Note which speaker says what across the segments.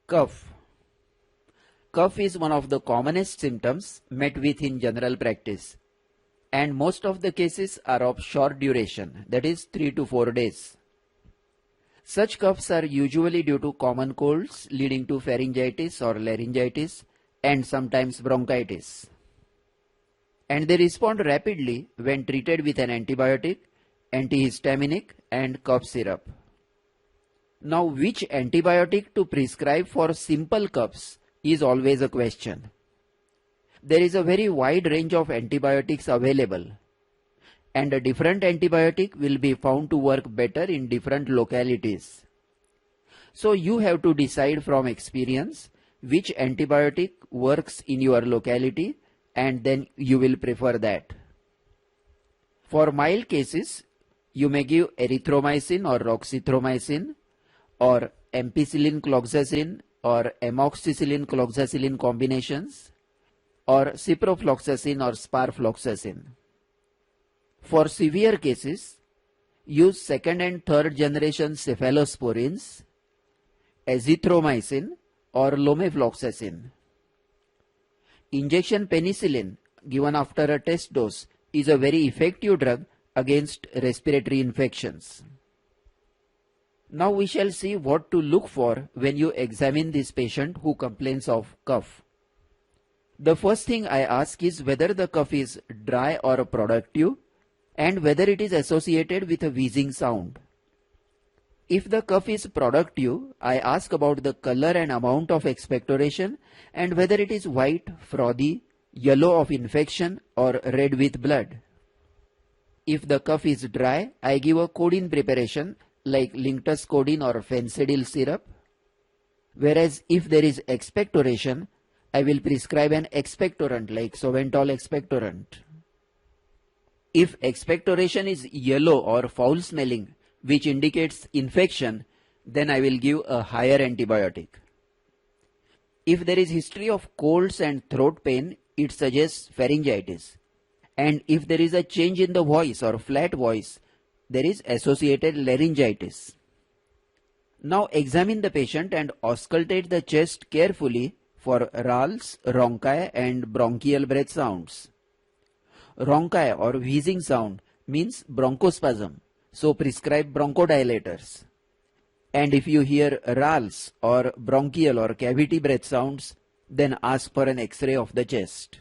Speaker 1: Cough. Cough is one of the commonest symptoms met with in general practice, and most of the cases are of short duration, that is 3 to 4 days. Such coughs are usually due to common colds leading to pharyngitis or laryngitis and sometimes bronchitis. And they respond rapidly when treated with an antibiotic, antihistaminic and cough syrup. Now, which antibiotic to prescribe for simple coughs is always a question. There is a very wide range of antibiotics available, and a different antibiotic will be found to work better in different localities. So you have to decide from experience which antibiotic works in your locality, and then you will prefer that. For mild cases, you may give erythromycin or roxithromycin, or ampicillin-cloxacin or amoxicillin-cloxacillin combinations, or ciprofloxacin or sparfloxacin. For severe cases, use second and third generation cephalosporins, azithromycin or lomefloxacin. Injection penicillin given after a test dose is a very effective drug against respiratory infections. Now we shall see what to look for when you examine this patient who complains of cough. The first thing I ask is whether the cough is dry or productive and whether it is associated with a wheezing sound. If the cough is productive, I ask about the color and amount of expectoration and whether it is white, frothy, yellow of infection or red with blood. If the cough is dry, I give a codeine preparation like Linctus codeine or Fencidil syrup. Whereas if there is expectoration, I will prescribe an expectorant like Soventol expectorant. If expectoration is yellow or foul smelling, which indicates infection, then I will give a higher antibiotic. If there is history of colds and throat pain, it suggests pharyngitis. And if there is a change in the voice or flat voice, there is associated laryngitis. Now examine the patient and auscultate the chest carefully for rales, rhonchi and bronchial breath sounds. Rhonchi or wheezing sound means bronchospasm, so prescribe bronchodilators. And if you hear rales or bronchial or cavity breath sounds, then ask for an X-ray of the chest.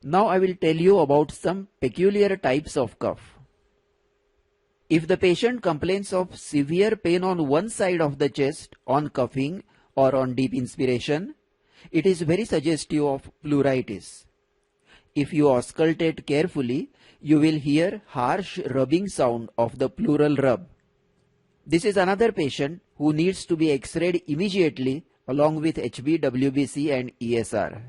Speaker 1: Now I will tell you about some peculiar types of cough. If the patient complains of severe pain on one side of the chest on coughing or on deep inspiration, it is very suggestive of pleuritis. If you auscultate carefully, you will hear harsh rubbing sound of the pleural rub. This is another patient who needs to be X-rayed immediately along with HB, WBC and ESR.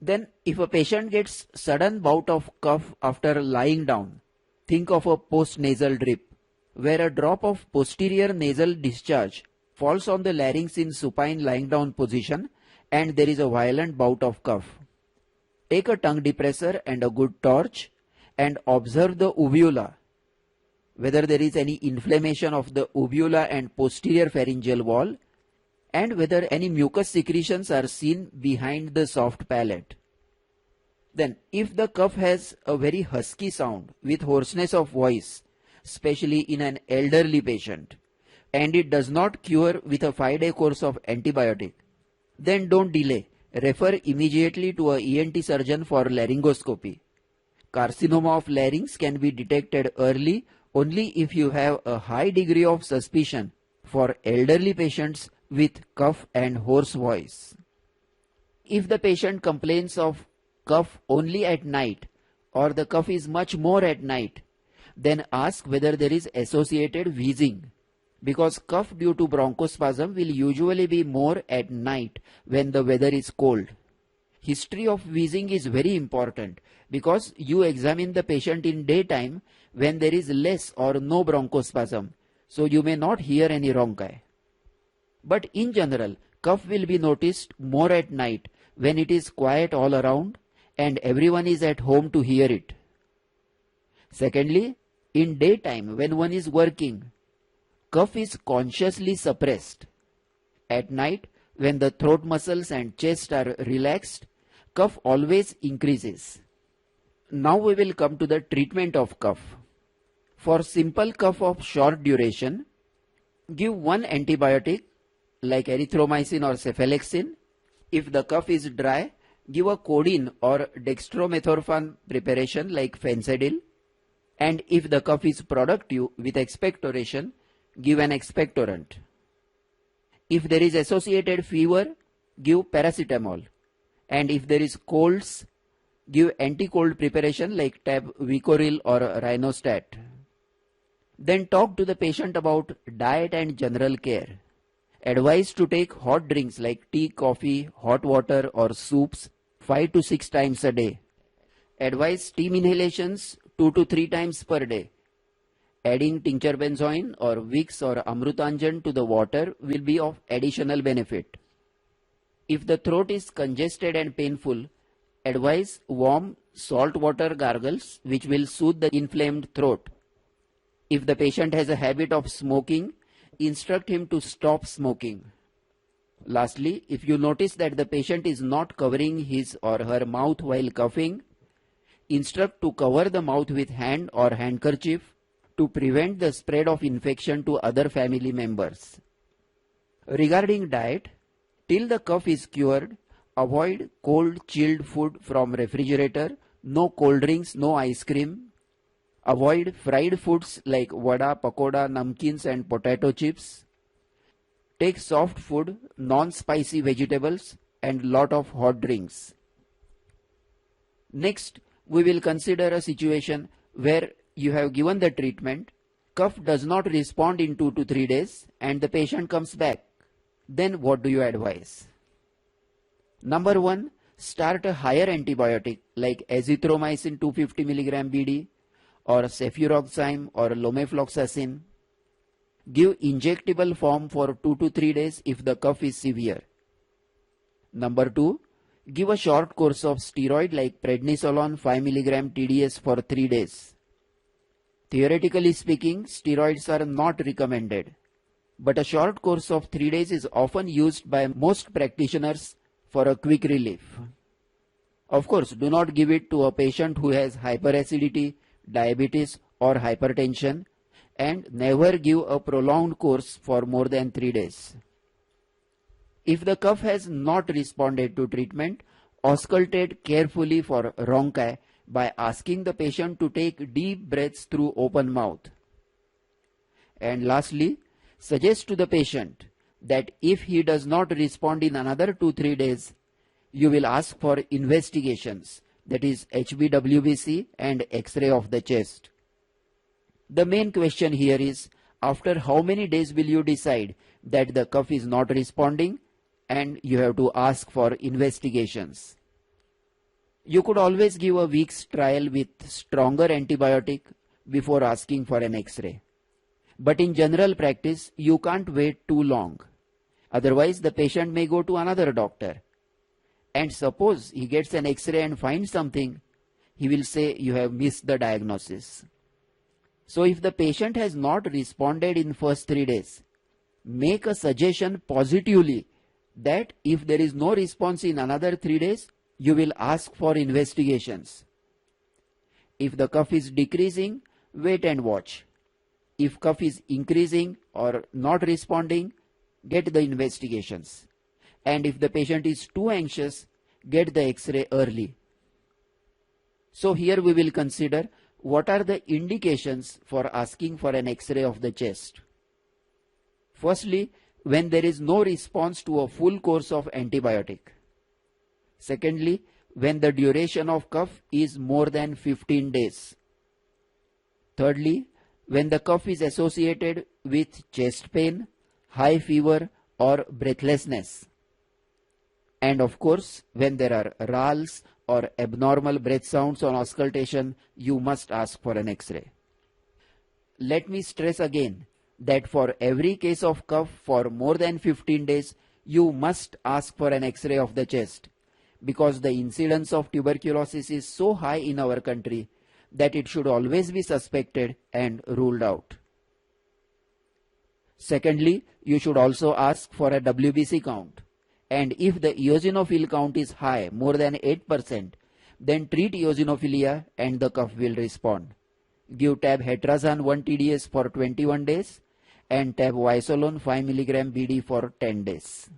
Speaker 1: Then if a patient gets sudden bout of cough after lying down, think of a postnasal drip, where a drop of posterior nasal discharge falls on the larynx in supine lying down position and there is a violent bout of cough. Take a tongue depressor and a good torch and observe the uvula, whether there is any inflammation of the uvula and posterior pharyngeal wall and whether any mucus secretions are seen behind the soft palate. Then, if the cough has a very husky sound with hoarseness of voice, especially in an elderly patient, and it does not cure with a 5-day course of antibiotic, then don't delay. Refer immediately to a ENT surgeon for laryngoscopy. Carcinoma of larynx can be detected early only if you have a high degree of suspicion for elderly patients with cough and hoarse voice. If the patient complains of cough only at night or the cough is much more at night, then ask whether there is associated wheezing, because cough due to bronchospasm will usually be more at night when the weather is cold. History of wheezing is very important because you examine the patient in daytime when there is less or no bronchospasm, so you may not hear any rhonchi. But in general, cough will be noticed more at night when it is quiet all around and everyone is at home to hear it. Secondly, in daytime when one is working, cough is consciously suppressed. At night, when the throat muscles and chest are relaxed, cough always increases. Now we will come to the treatment of cough. For simple cough of short duration, give one antibiotic like erythromycin or cephalexin. If the cough is dry, give a codeine or dextromethorphan preparation like Fensadil. And if the cough is productive with expectoration, give an expectorant. If there is associated fever, give paracetamol. And if there is colds, give anti-cold preparation like tab Vicoril or Rhinostat. Then talk to the patient about diet and general care. Advise to take hot drinks like tea, coffee, hot water or soups 5 to 6 times a day. Advise steam inhalations 2 to 3 times per day. Adding tincture benzoin or Vicks or Amrutanjan to the water will be of additional benefit. If the throat is congested and painful, advise warm salt water gargles which will soothe the inflamed throat. If the patient has a habit of smoking, instruct him to stop smoking. Lastly, if you notice that the patient is not covering his or her mouth while coughing, instruct to cover the mouth with hand or handkerchief to prevent the spread of infection to other family members. Regarding diet, till the cough is cured, avoid cold chilled food from refrigerator, no cold drinks, no ice cream. Avoid fried foods like vada, pakoda, namkeens and potato chips. Take soft food, non-spicy vegetables and lot of hot drinks. Next, we will consider a situation where you have given the treatment, cough does not respond in 2 to 3 days and the patient comes back. Then what do you advise? Number 1, start a higher antibiotic like azithromycin 250 mg BD or cefuroxime or lomefloxacin. Give injectable form for 2 to 3 days if the cough is severe. Number 2, give a short course of steroid like prednisolone 5 mg TDS for 3 days. Theoretically speaking, steroids are not recommended, but a short course of 3 days is often used by most practitioners for a quick relief. Of course, do not give it to a patient who has hyperacidity, diabetes or hypertension, and never give a prolonged course for more than 3 days. If the cough has not responded to treatment, auscultate carefully for rhonchi by asking the patient to take deep breaths through open mouth. And lastly, suggest to the patient that if he does not respond in another 2-3 days, you will ask for investigations, that is HbWBC and X-ray of the chest. The main question here is, after how many days will you decide that the cough is not responding and you have to ask for investigations? You could always give a week's trial with stronger antibiotic before asking for an X-ray. But in general practice, you can't wait too long. Otherwise, the patient may go to another doctor. And suppose he gets an X-ray and finds something, he will say you have missed the diagnosis. So if the patient has not responded in first 3 days, make a suggestion positively that if there is no response in another 3 days, you will ask for investigations. If the cough is decreasing, wait and watch. If cough is increasing or not responding, get the investigations. And if the patient is too anxious, get the X-ray early. So here we will consider what are the indications for asking for an X-ray of the chest. Firstly, when there is no response to a full course of antibiotic. Secondly, when the duration of cough is more than 15 days. Thirdly, when the cough is associated with chest pain, high fever or breathlessness. And of course, when there are rales or abnormal breath sounds on auscultation, you must ask for an X-ray. Let me stress again that for every case of cough for more than 15 days, you must ask for an X-ray of the chest, because the incidence of tuberculosis is so high in our country that it should always be suspected and ruled out. Secondly, you should also ask for a WBC count. And if the eosinophil count is high, more than 8%, then treat eosinophilia and the cough will respond. Give tab hetrazan 1 TDS for 21 days and tab visolon 5 mg BD for 10 days.